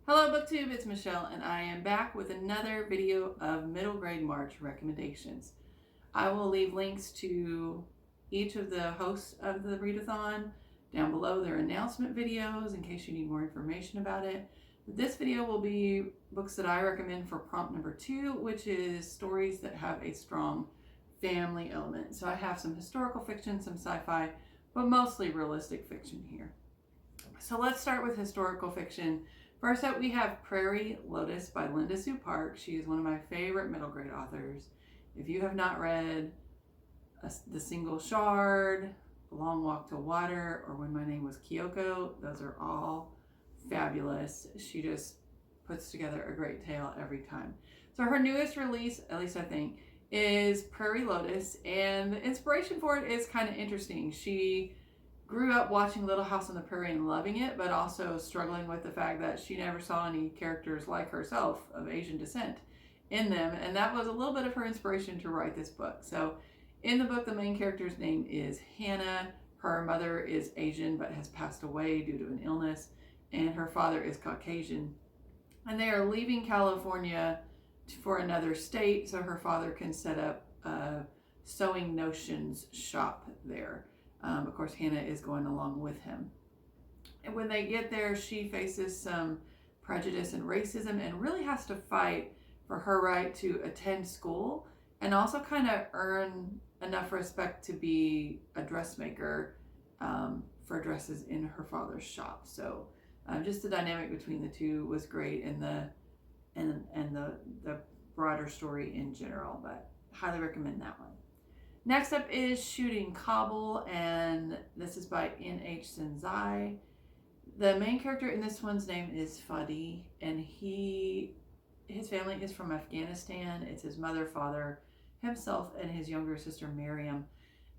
Hello BookTube, it's Michelle and I am back with another video of middle grade March recommendations. I will leave links to each of the hosts of the readathon down below, their announcement videos in case you need more information about it. But this video will be books that I recommend for prompt number 2, which is stories that have a strong family element. So I have some historical fiction, some sci-fi, but mostly realistic fiction here. So let's start with historical fiction. First up, we have Prairie Lotus by Linda Sue Park. She is one of my favorite middle grade authors. If you have not read The Single Shard, A Long Walk to Water, or When My Name Was Kyoko, those are all fabulous. She just puts together a great tale every time. So her newest release, at least I think, is Prairie Lotus, and the inspiration for it is kind of interesting. She grew up watching Little House on the Prairie and loving it, but also struggling with the fact that she never saw any characters like herself of Asian descent in them, and that was a little bit of her inspiration to write this book. So in the book, the main character's name is Hannah. Her mother is Asian but has passed away due to an illness, and her father is Caucasian, and they are leaving California for another state so her father can set up a sewing notions shop there. Of course, Hannah is going along with him. And when they get there, she faces some prejudice and racism and really has to fight for her right to attend school and also kind of earn enough respect to be a dressmaker for dresses in her father's shop. So just the dynamic between the two was great, and the broader story in general, but highly recommend that one. Next up is Shooting Kabul, and this is by N.H. Senzai. The main character in this one's name is Fadi, and his family is from Afghanistan. It's his mother, father, himself, and his younger sister Miriam,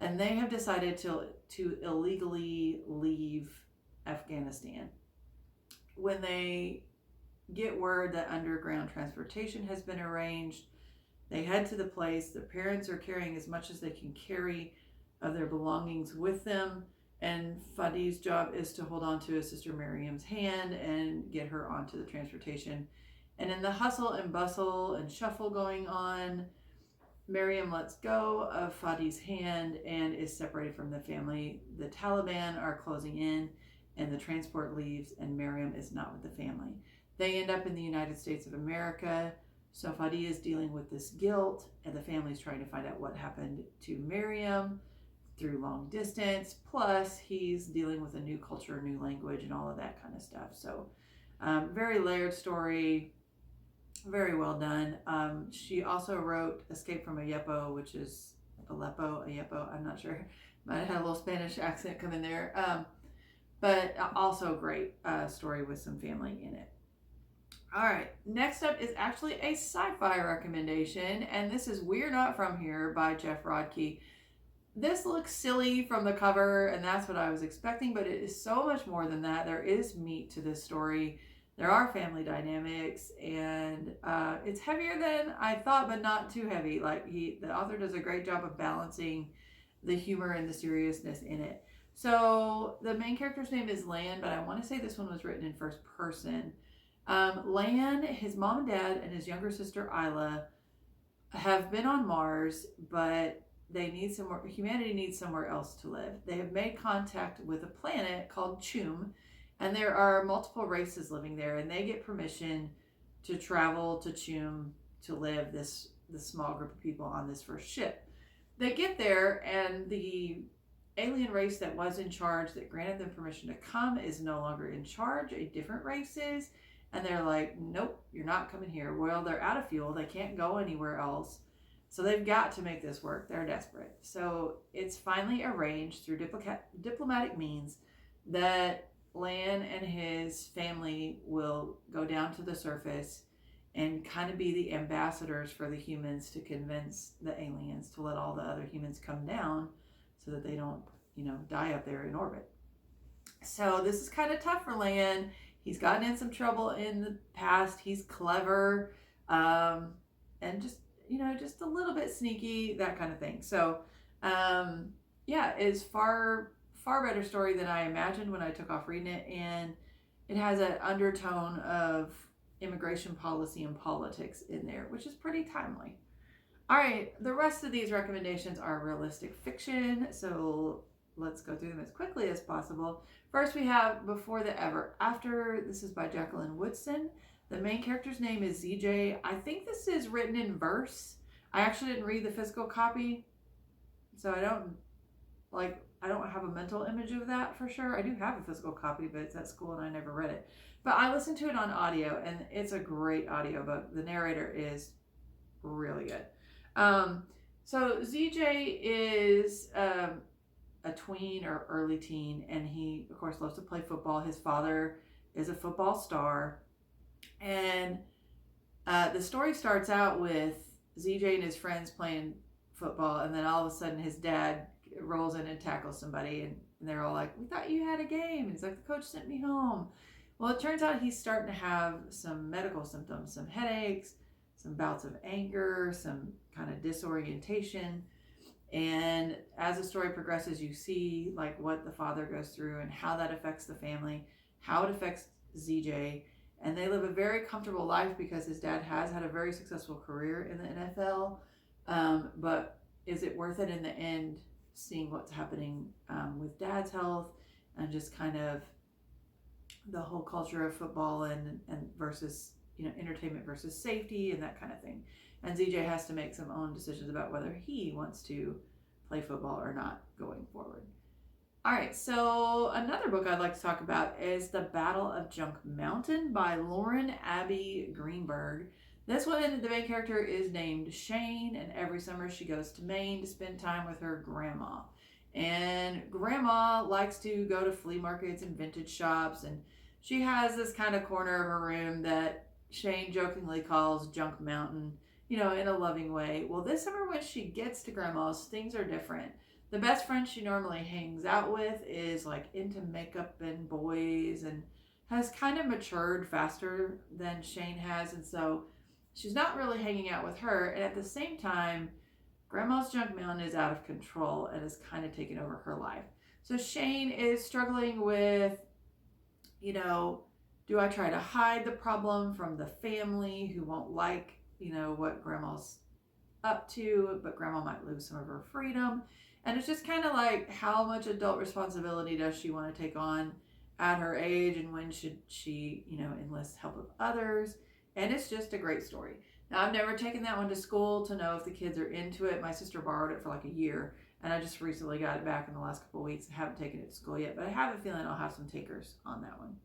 and they have decided to illegally leave Afghanistan. When they get word that underground transportation has been arranged, they head to the place. The parents are carrying as much as they can carry of their belongings with them, and Fadi's job is to hold on to his sister Miriam's hand and get her onto the transportation. And in the hustle and bustle and shuffle going on, Miriam lets go of Fadi's hand and is separated from the family. The Taliban are closing in, and the transport leaves, and Miriam is not with the family. They end up in the United States of America. So Fadi is dealing with this guilt, and the family's trying to find out what happened to Miriam through long distance. Plus, he's dealing with a new culture, new language, and all of that kind of stuff. So very layered story, very well done. She also wrote Escape from Aleppo, which is Aleppo, I'm not sure. Might have had a little Spanish accent come in there. But also a great story with some family in it. All right, next up is actually a sci-fi recommendation, and this is We're Not From Here by Jeff Rodkey. This looks silly from the cover, and that's what I was expecting, but it is so much more than that. There is meat to this story. There are family dynamics, and it's heavier than I thought, but not too heavy. The author does a great job of balancing the humor and the seriousness in it. So the main character's name is Lan, but I want to say this one was written in first person. Lan, his mom and dad, and his younger sister Isla have been on Mars, but humanity needs somewhere else to live. They have made contact with a planet called Chum, and there are multiple races living there, and they get permission to travel to Chum to live this small group of people on this first ship. They get there, and the alien race that was in charge, that granted them permission to come, is no longer in charge. A different race is. And they're like, nope, you're not coming here. Well, they're out of fuel. They can't go anywhere else. So they've got to make this work. They're desperate. So it's finally arranged through diplomatic means that Lan and his family will go down to the surface and kind of be the ambassadors for the humans to convince the aliens to let all the other humans come down so that they don't, die up there in orbit. So this is kind of tough for Lan. He's gotten in some trouble in the past. He's clever, and just a little bit sneaky, that kind of thing. So, it's far better story than I imagined when I took off reading it, and it has an undertone of immigration policy and politics in there, which is pretty timely. All right, the rest of these recommendations are realistic fiction, so let's go through them as quickly as possible. First, we have Before the Ever After. This is by Jacqueline Woodson. The main character's name is ZJ. I think this is written in verse. I actually didn't read the physical copy, so I don't have a mental image of that for sure. I do have a physical copy, but it's at school and I never read it. But I listened to it on audio, and it's a great audiobook. The narrator is really good. So ZJ is a tween or early teen, and he, of course, loves to play football. His father is a football star, and the story starts out with ZJ and his friends playing football, and then all of a sudden his dad rolls in and tackles somebody, and they're all like, "We thought you had a game." And he's like, "The coach sent me home." Well, it turns out he's starting to have some medical symptoms, some headaches, some bouts of anger, some kind of disorientation. And as the story progresses, you see like what the father goes through and how that affects the family, how it affects ZJ. And they live a very comfortable life because his dad has had a very successful career in the NFL. But is it worth it in the end, seeing what's happening with dad's health and just kind of the whole culture of football and versus, entertainment versus safety and that kind of thing. And ZJ has to make some own decisions about whether he wants to play football or not going forward. All right, so another book I'd like to talk about is The Battle of Junk Mountain by Lauren Abby Greenberg. This one, the main character is named Shane, and every summer she goes to Maine to spend time with her grandma. And grandma likes to go to flea markets and vintage shops, and she has this kind of corner of her room that Shane jokingly calls Junk Mountain, in a loving way. Well, this summer when she gets to grandma's, things are different. The best friend she normally hangs out with is like into makeup and boys and has kind of matured faster than Shane has, and so she's not really hanging out with her. And at the same time, grandma's Junk Mountain is out of control and has kind of taken over her life. So Shane is struggling with, do I try to hide the problem from the family who won't like, what grandma's up to, but grandma might lose some of her freedom. And it's just kind of like, how much adult responsibility does she want to take on at her age, and when should she, enlist help of others? And it's just a great story. Now, I've never taken that one to school to know if the kids are into it. My sister borrowed it for like a year, and I just recently got it back in the last couple of weeks. I haven't taken it to school yet, but I have a feeling I'll have some takers on that one.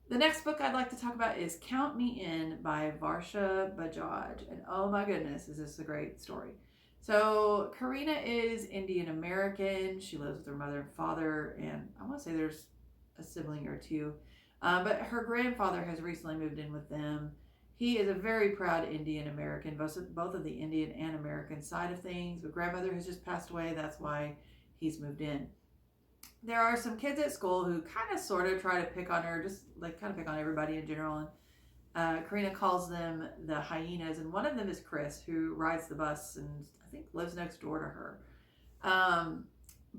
The next book I'd like to talk about is Count Me In by Varsha Bajaj. And oh my goodness, is this a great story. So Karina is Indian American. She lives with her mother and father, and I want to say there's a sibling or two. But her grandfather has recently moved in with them. He is a very proud Indian American, both of the Indian and American side of things. But grandmother has just passed away. That's why he's moved in. There are some kids at school who kind of sort of try to pick on her, just like kind of pick on everybody in general. And Karina calls them the hyenas, and one of them is Chris, who rides the bus and I think lives next door to her.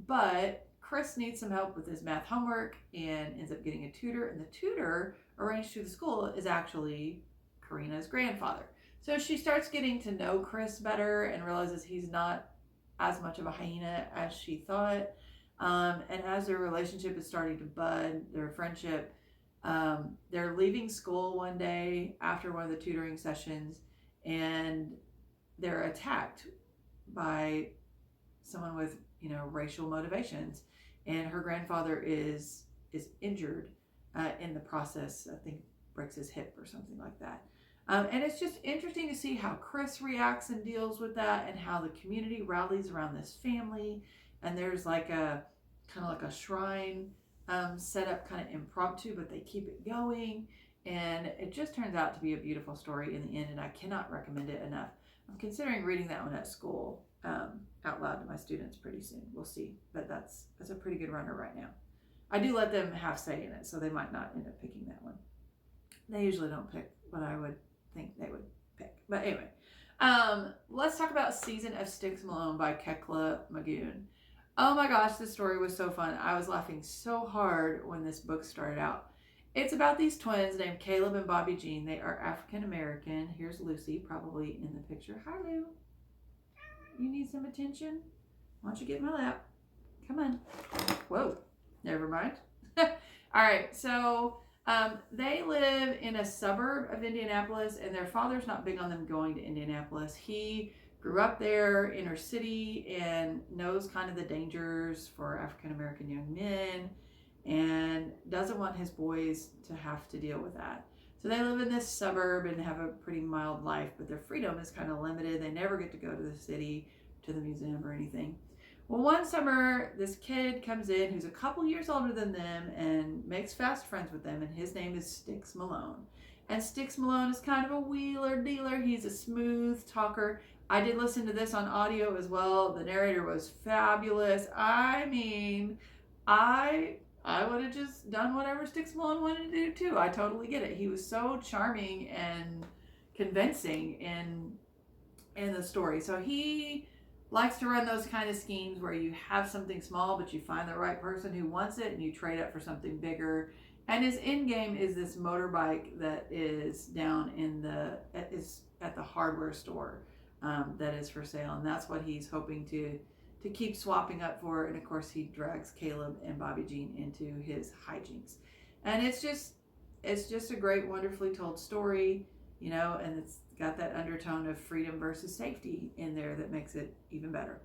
But Chris needs some help with his math homework and ends up getting a tutor, and the tutor arranged through the school is actually Karina's grandfather. So she starts getting to know Chris better and realizes he's not as much of a hyena as she thought. And as their relationship is starting to bud, their friendship, they're leaving school one day after one of the tutoring sessions, and they're attacked by someone with, racial motivations. And her grandfather is injured in the process. I think breaks his hip or something like that. And it's just interesting to see how Chris reacts and deals with that, and how the community rallies around this family. And there's like a kind of like a shrine set up, kind of impromptu, but they keep it going. And it just turns out to be a beautiful story in the end, and I cannot recommend it enough. I'm considering reading that one at school out loud to my students pretty soon. We'll see, but that's a pretty good runner right now. I do let them have say in it, so they might not end up picking that one. They usually don't pick what I would think they would pick. But anyway, let's talk about Season of Sticks Malone by Kekla Magoon. Oh my gosh, this story was so fun. I was laughing so hard when this book started out. It's about these twins named Caleb and Bobby Jean. They are African American. Here's Lucy, probably in the picture. Hi, Lou. You need some attention? Why don't you get in my lap? Come on. Whoa. Never mind. All right. So they live in a suburb of Indianapolis, and their father's not big on them going to Indianapolis. He grew up there, inner city, and knows kind of the dangers for African American young men, and doesn't want his boys to have to deal with that. So they live in this suburb and have a pretty mild life, but their freedom is kind of limited. They never get to go to the city, to the museum or anything. Well, one summer, this kid comes in who's a couple years older than them and makes fast friends with them, and his name is Sticks Malone. And Sticks Malone is kind of a wheeler dealer. He's a smooth talker. I did listen to this on audio as well. The narrator was fabulous. I mean, I would have just done whatever Sticks Malone wanted to do too. I totally get it. He was so charming and convincing in the story. So he likes to run those kind of schemes where you have something small, but you find the right person who wants it and you trade up for something bigger. And his end game is this motorbike that is down is at the hardware store that is for sale. And that's what he's hoping to keep swapping up for. And of course he drags Caleb and Bobby Jean into his hijinks. And it's just a great, wonderfully told story, you know, and it's got that undertone of freedom versus safety in there that makes it even better.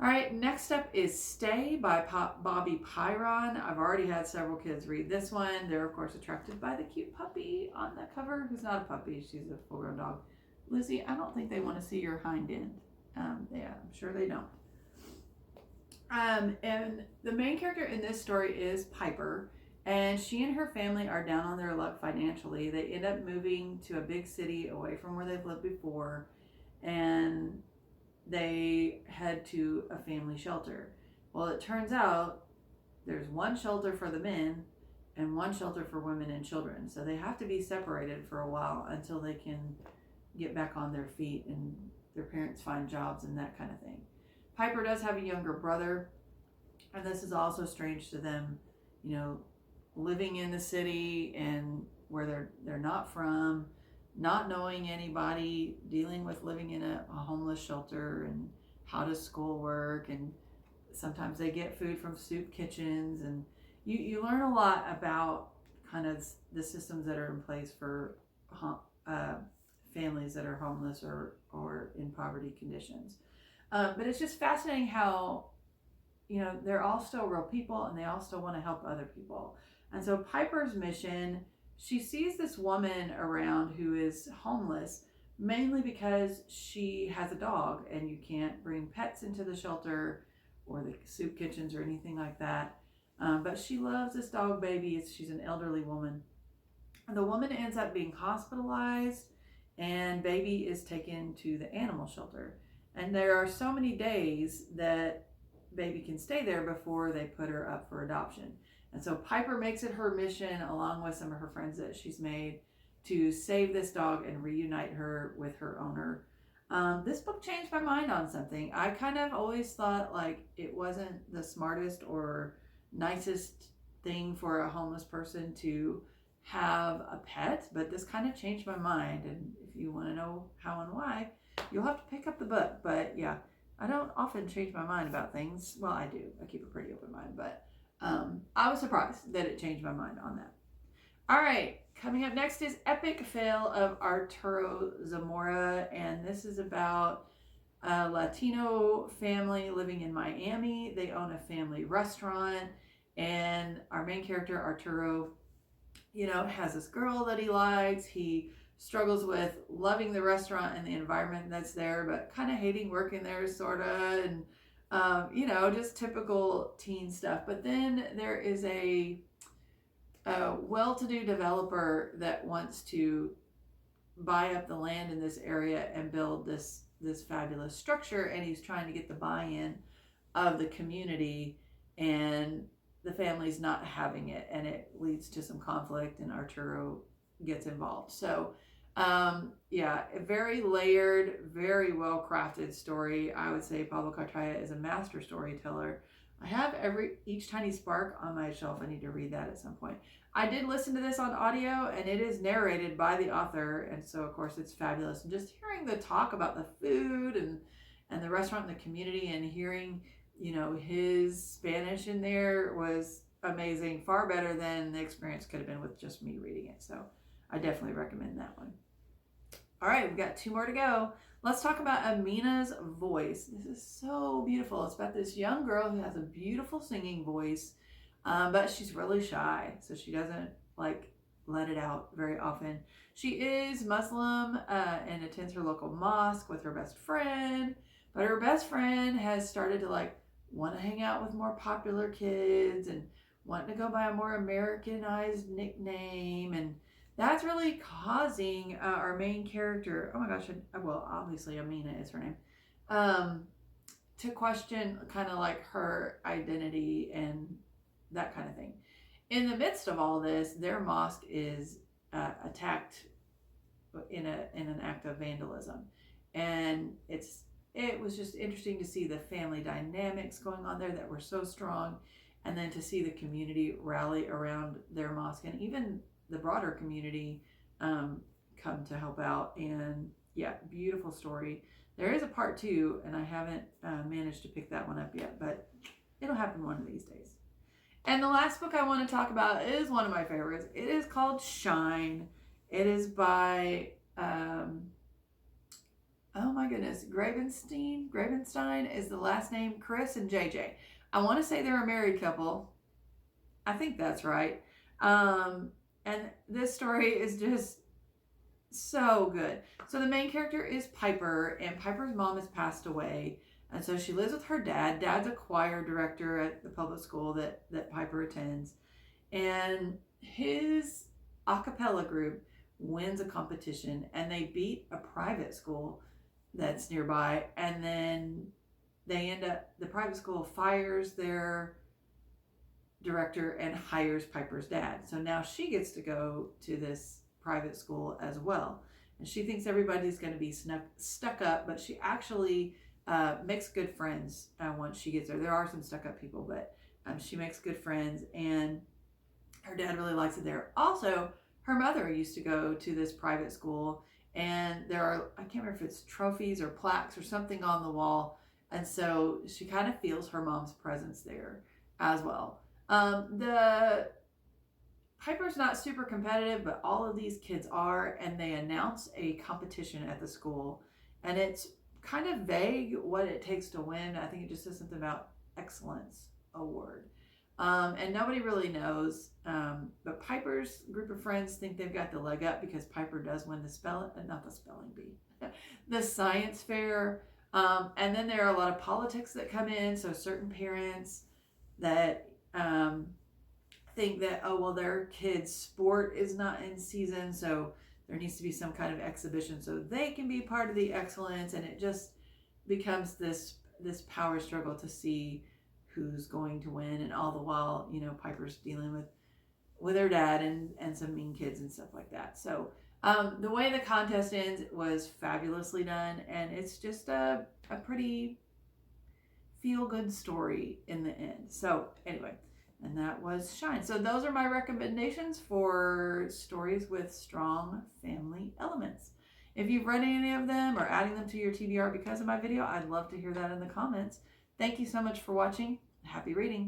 All right, next up is Stay by Bobby Pyron. I've already had several kids read this one. They're, of course, attracted by the cute puppy on the cover, who's not a puppy. She's a full-grown dog. Lizzie, I don't think they want to see your hind end. Yeah, I'm sure they don't. And the main character in this story is Piper, and she and her family are down on their luck financially. They end up moving to a big city away from where they've lived before, and they head to a family shelter. Well, it turns out there's one shelter for the men and one shelter for women and children. So they have to be separated for a while until they can get back on their feet and their parents find jobs and that kind of thing. Piper does have a younger brother, and this is also strange to them, you know, living in the city and where they're not from, not knowing anybody, dealing with living in a homeless shelter, and how does school work, and sometimes they get food from soup kitchens, and you learn a lot about kind of the systems that are in place for families that are homeless or in poverty conditions. But it's just fascinating how, you know, they're all still real people and they all still want to help other people. And so Piper's mission, she sees this woman around who is homeless mainly because she has a dog and you can't bring pets into the shelter or the soup kitchens or anything like that. But she loves this dog baby. She's an elderly woman. And the woman ends up being hospitalized, and baby is taken to the animal shelter. And there are so many days that baby can stay there before they put her up for adoption. And so Piper makes it her mission, along with some of her friends that she's made, to save this dog and reunite her with her owner. This book changed my mind on something. I kind of always thought like it wasn't the smartest or nicest thing for a homeless person to have a pet, but this kind of changed my mind. And if you want to know how and why, you'll have to pick up the book. But yeah, I don't often change my mind about things. Well, I do. I keep a pretty open mind, but I was surprised that it changed my mind on that. All right, coming up next is Epic Fail of Arturo Zamora, and this is about a Latino family living in Miami. They own a family restaurant, and our main character, Arturo, you know, has this girl that he likes. He struggles with loving the restaurant and the environment that's there, but kind of hating working there, sort of, and you know, just typical teen stuff. But then there is a well-to-do developer that wants to buy up the land in this area and build this fabulous structure, and he's trying to get the buy-in of the community, and the family's not having it, and it leads to some conflict, and Arturo gets involved. So yeah, a very layered, very well crafted story. I would say Pablo Cartaya is a master storyteller. I have each tiny spark on my shelf. I need to read that at some point. I did listen to this on audio, and it is narrated by the author, and so of course it's fabulous. And just hearing the talk about the food and the restaurant and the community, and hearing, you know, his Spanish in there was amazing. Far better than the experience could have been with just me reading it. So I definitely recommend that one. All right, we've got 2 more to go. Let's talk about Aminas Voice. This is so beautiful. It's about this young girl who has a beautiful singing voice, but she's really shy, so she doesn't like let it out very often. She is Muslim and attends her local mosque with her best friend, but her best friend has started to like want to hang out with more popular kids and wanting to go by a more Americanized nickname, and that's really causing our main character, oh my gosh, well, obviously Amina is her name, to question kind of like her identity and that kind of thing. In the midst of all this, their mosque is attacked in an act of vandalism, and it was just interesting to see the family dynamics going on there that were so strong, and then to see the community rally around their mosque, and even the broader community come to help out. And yeah, beautiful story. There is a part 2, and I haven't managed to pick that one up yet, but it'll happen one of these days. And the last book I want to talk about is one of my favorites. It is called Shine. It is by oh my goodness, Gravenstein is the last name. Chris and JJ. I want to say they're a married couple. I think that's right. And this story is just so good. So the main character is Piper, and Piper's mom has passed away. And so she lives with her dad. Dad's a choir director at the public school that Piper attends. And his a cappella group wins a competition, and they beat a private school that's nearby. And then the private school fires their director and hires Piper's dad. So now she gets to go to this private school as well. And she thinks everybody's going to be stuck up, but she actually makes good friends once she gets there. There are some stuck up people, but she makes good friends, and her dad really likes it there. Also, her mother used to go to this private school, and there are, I can't remember if it's trophies or plaques or something on the wall. And so she kind of feels her mom's presence there as well. The Piper's not super competitive, but all of these kids are, and they announce a competition at the school, and it's kind of vague what it takes to win. I think it just says something about excellence award, and nobody really knows. But Piper's group of friends think they've got the leg up because Piper does win the spelling bee, the science fair, and then there are a lot of politics that come in. So certain parents that think that, oh, well, their kid's sport is not in season, so there needs to be some kind of exhibition so they can be part of the excellence, and it just becomes this power struggle to see who's going to win. And all the while, you know, Piper's dealing with her dad and some mean kids and stuff like that. So the way the contest ends was fabulously done, and it's just a pretty feel-good story in the end. So anyway, and that was Shine. So those are my recommendations for stories with strong family elements. If you've read any of them or adding them to your TBR because of my video, I'd love to hear that in the comments. Thank you so much for watching. Happy reading.